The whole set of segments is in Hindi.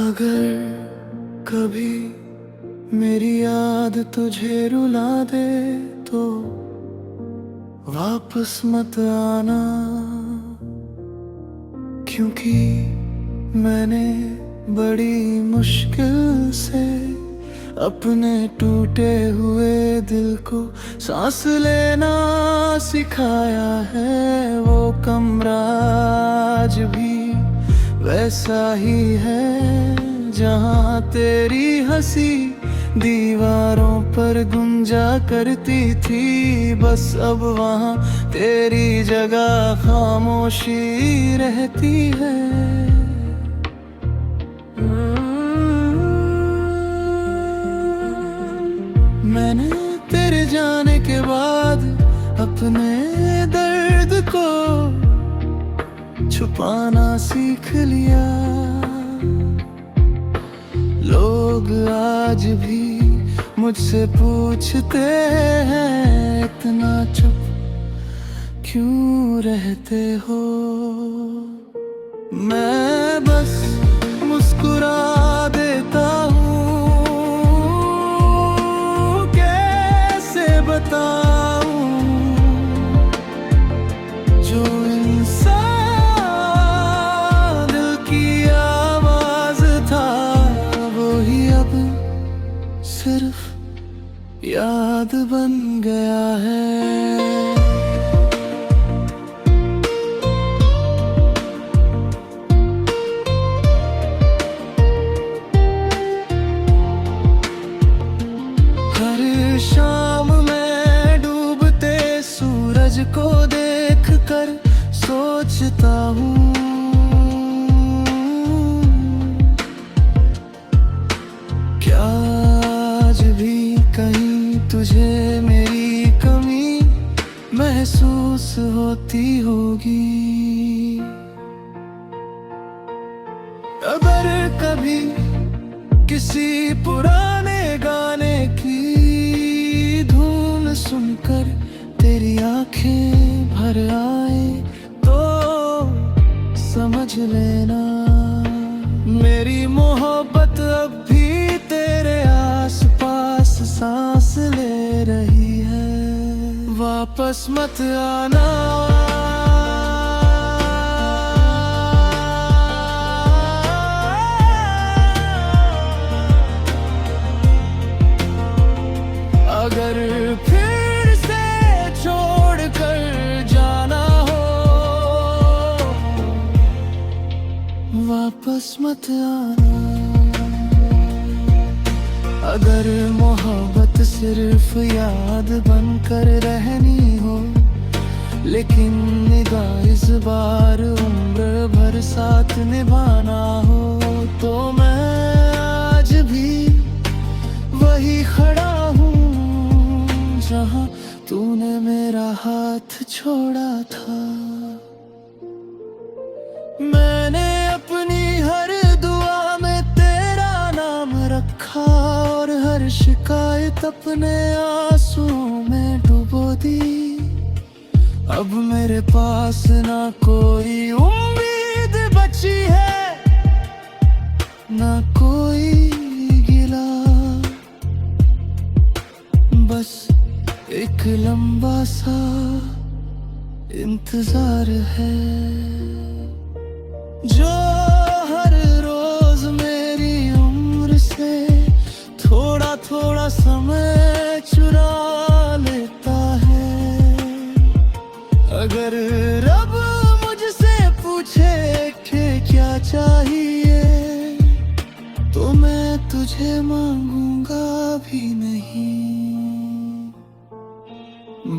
अगर कभी मेरी याद तुझे रुला दे तो वापस मत आना, क्योंकि मैंने बड़ी मुश्किल से अपने टूटे हुए दिल को सांस लेना सिखाया है। वो कमरा आज भी वैसा ही है जहाँ तेरी हंसी दीवारों पर गुंजा करती थी। बस अब वहाँ तेरी जगह खामोशी रहती है। मैंने तेरे जाने के बाद अपने दर्द को छुपाना सीख लिया। लोग आज भी मुझसे पूछते हैं, इतना चुप क्यों रहते हो? मैं बस मुस्कुरा देता हूँ, कैसे बताऊँ जो सिर्फ याद बन गया है। हर शाम मैं डूबते सूरज को देखकर सोचता हूँ, कहीं तुझे मेरी कमी महसूस होती होगी। अगर कभी किसी पुराने गाने की धुन सुनकर तेरी आंखें भर आए तो समझ लेना मेरी मोहब्बत अब भी तेरे आसपास सांस ले रही है। वापस मत आना, अगर फिर से छोड़ कर जाना हो वापस मत आना। अगर मोहब्बत सिर्फ याद बनकर रहनी हो, लेकिन निगाह इस बार उम्र भर साथ निभाना हो, तो मैं आज भी वही खड़ा हूँ जहाँ तूने मेरा हाथ छोड़ा था। मैंने अपनी हर दुआ में तेरा नाम रखा और हर शिकायत अपने आंसुओं में डुबो दी। अब मेरे पास ना कोई उम्मीद बची है, ना कोई गिला, बस एक लंबा सा इंतजार है जो हर रोज मेरी उम्र से थोड़ा थोड़ा समय चुरा लेता है। अगर रब मुझसे पूछे कि क्या चाहिए तो मैं तुझे मांगूंगा भी नहीं,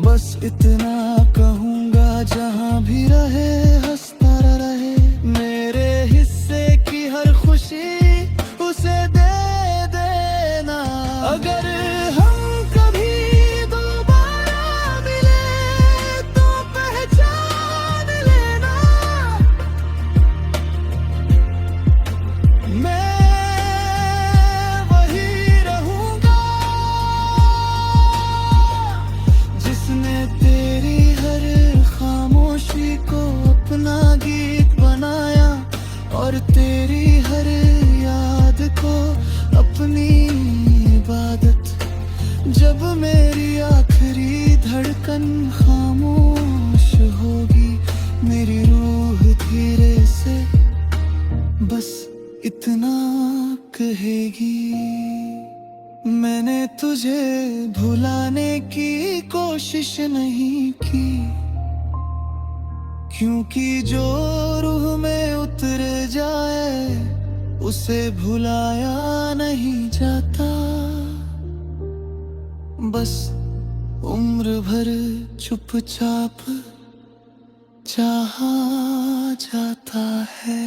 बस इतना कहूंगा जहां भी रहे हंसता रहे। मेरे हिस्से की हर खुशी उसे दे देना। अगर हम कभी दोबारा मिले तो पहचान लेना मैं वही रहूंगा धड़कन खामोश होगी, मेरी रूह धीरे से बस इतना कहेगी। मैंने तुझे भुलाने की कोशिश नहीं की, क्योंकि जो रूह में उतर जाए उसे भुलाया नहीं जाता। बस उम्र भर चुपचाप चाहा जाता है।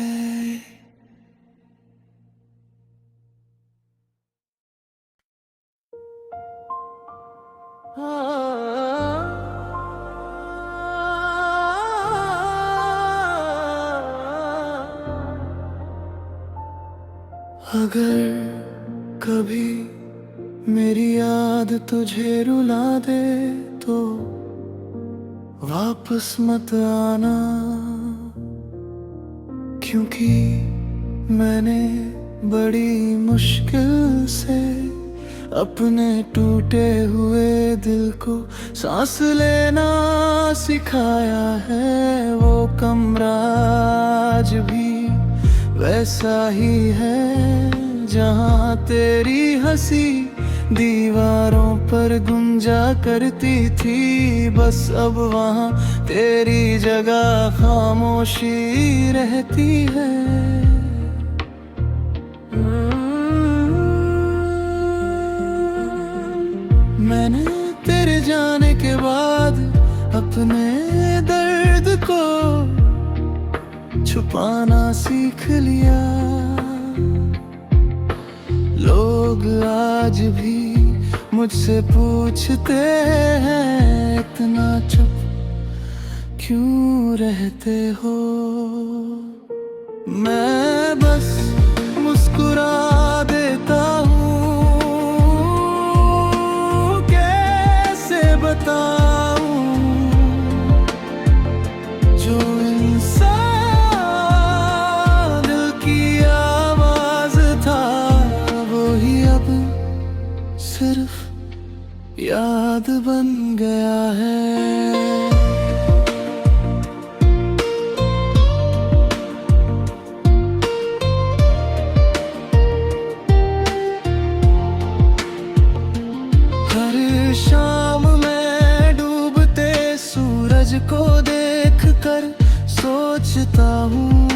अगर कभी मेरी याद तुझे रुला दे तो वापस मत आना, क्योंकि मैंने बड़ी मुश्किल से अपने टूटे हुए दिल को सांस लेना सिखाया है। वो कमरा आज भी वैसा ही है जहाँ तेरी हंसी दीवारों पर गुंजा करती थी। बस अब वहाँ तेरी जगह खामोशी रहती है। मैंने तेरे जाने के बाद अपने दर्द को छुपाना सीख लिया। लोग आज भी मुझसे पूछते हैं, इतना चुप क्यों रहते हो? मैं बस मुस्कुरा देता हूँ, कैसे बताऊँ जो इंसान दिल की आवाज था वही अब सिर्फ याद बन गया है। शाम में डूबते सूरज को देखकर सोचता हूँ,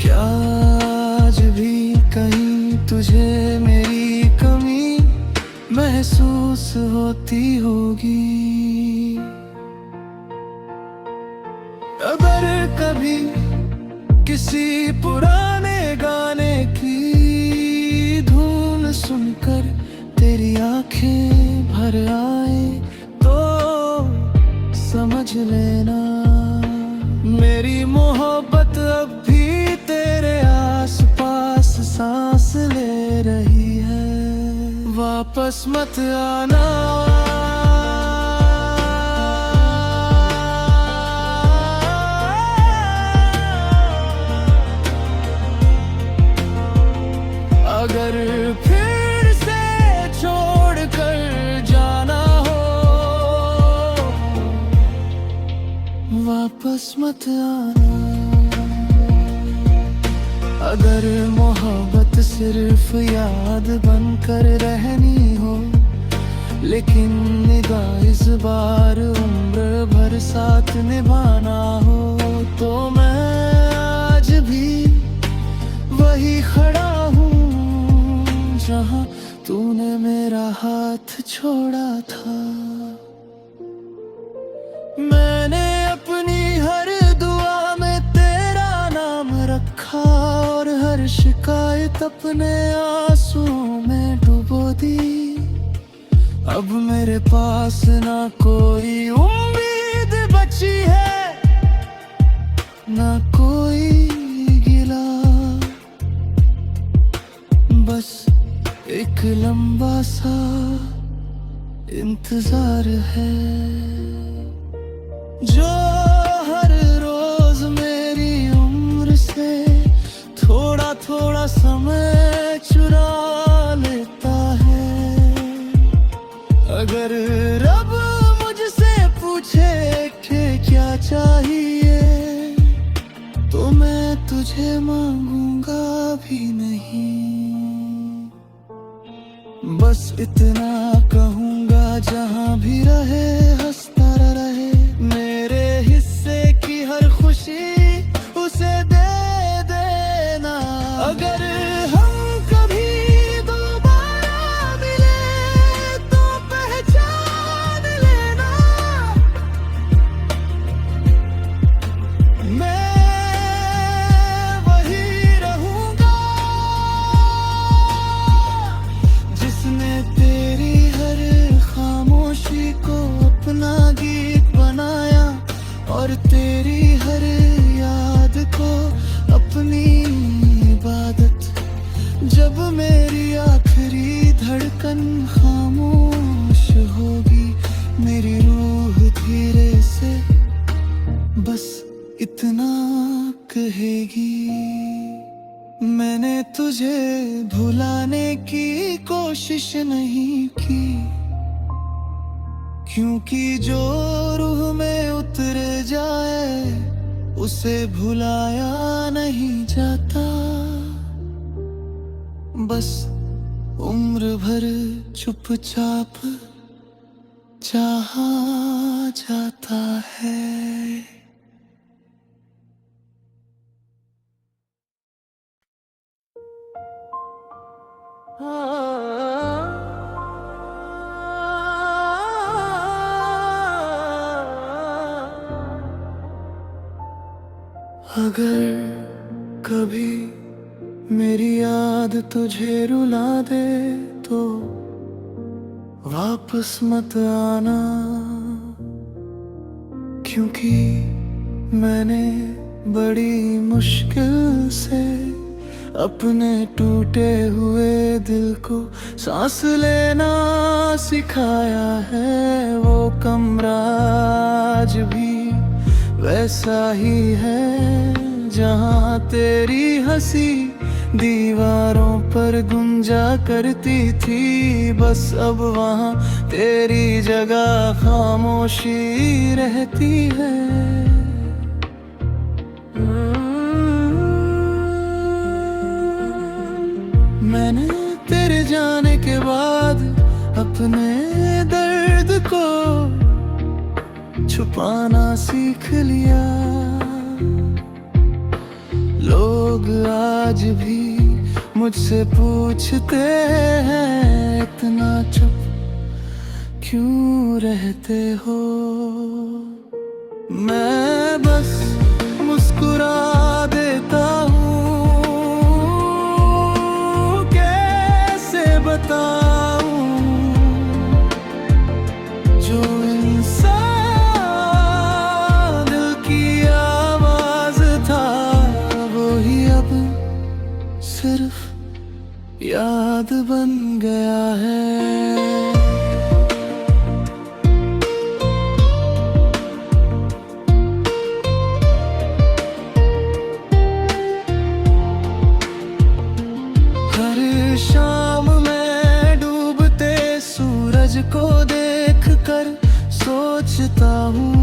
क्या आज भी कहीं तुझे मेरी कमी महसूस होती होगी? अगर कभी किसी पुराने गाने की सुनकर तेरी आंखें भर आए तो समझ लेना मेरी मोहब्बत अब भी तेरे आसपास सांस ले रही है। वापस मत आना, अगर फिर से छोड़कर जाना हो वापस मत आना। अगर मोहब्बत सिर्फ याद बनकर रहनी हो, लेकिन निगाह इस बार उम्र भर साथ निभाना हो, तो मैं आज भी वही खड़ा हूँ जहाँ तूने मेरा हाथ छोड़ा था। मैंने अपनी हर दुआ में तेरा नाम रखा और हर शिकायत अपने आंसुओं में डुबो दी। अब मेरे पास ना कोई उम्मीद बची है, ना कोई गिला, बस एक लंबा सा इंतजार है जो हर रोज मेरी उम्र से थोड़ा थोड़ा समय चुरा लेता है। मांगूंगा भी नहीं। बस इतना कहूंगा जहां भी रहे हंसता रहे, मेरे हिस्से की हर खुशी उसे दे देना। अगर हम कभी दोबारा मिले तो पहचान लेना, मैं वही रहूंगा जिसने तेरी हर खामोशी को अपना गीत बनाया और तेरी हर याद को अपनी इबादत। जब मेरी आखिरी धड़कन खामोश होगी, मेरी रूह धीरे से बस इतना कहेगी, मैंने तुझे भुलाने की कोशिश नहीं की, क्योंकि जो रूह में उतर जाए उसे भुलाया नहीं जाता। बस उम्र भर चुपचाप चाहा जाता है। अगर कभी मेरी याद तुझे रुला दे तो वापस मत आना, क्योंकि मैंने बड़ी मुश्किल से अपने टूटे हुए दिल को सांस लेना सिखाया है। वो कमरा आज भी वैसा ही है जहाँ तेरी हंसी दीवारों पर गुंजा करती थी। बस अब वहाँ तेरी जगह खामोशी रहती है। मैंने तेरे जाने के बाद अपने दर्द को छुपाना सीख लिया। लोग आज भी मुझसे पूछते हैं, इतना चुप क्यों रहते हो। मैं बस मुस्कुरा देता हूँ, कैसे बताऊँ जो सिर्फ याद बन गया है। हर शाम मैं डूबते सूरज को देखकर सोचता हूँ,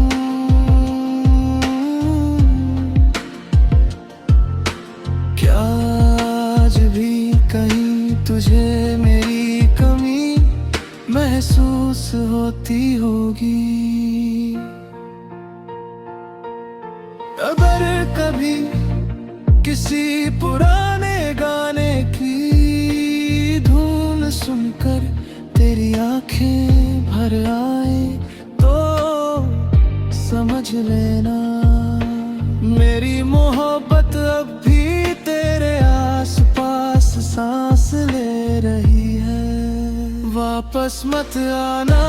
कहीं तुझे मेरी कमी महसूस होती होगी। अगर कभी किसी पुराने गाने की धुन सुनकर तेरी आंखें भर आए तो समझ लेना, मेरी मोहब्बत अब भी तेरे आसपास सांस ले रही है। वापस मत आना।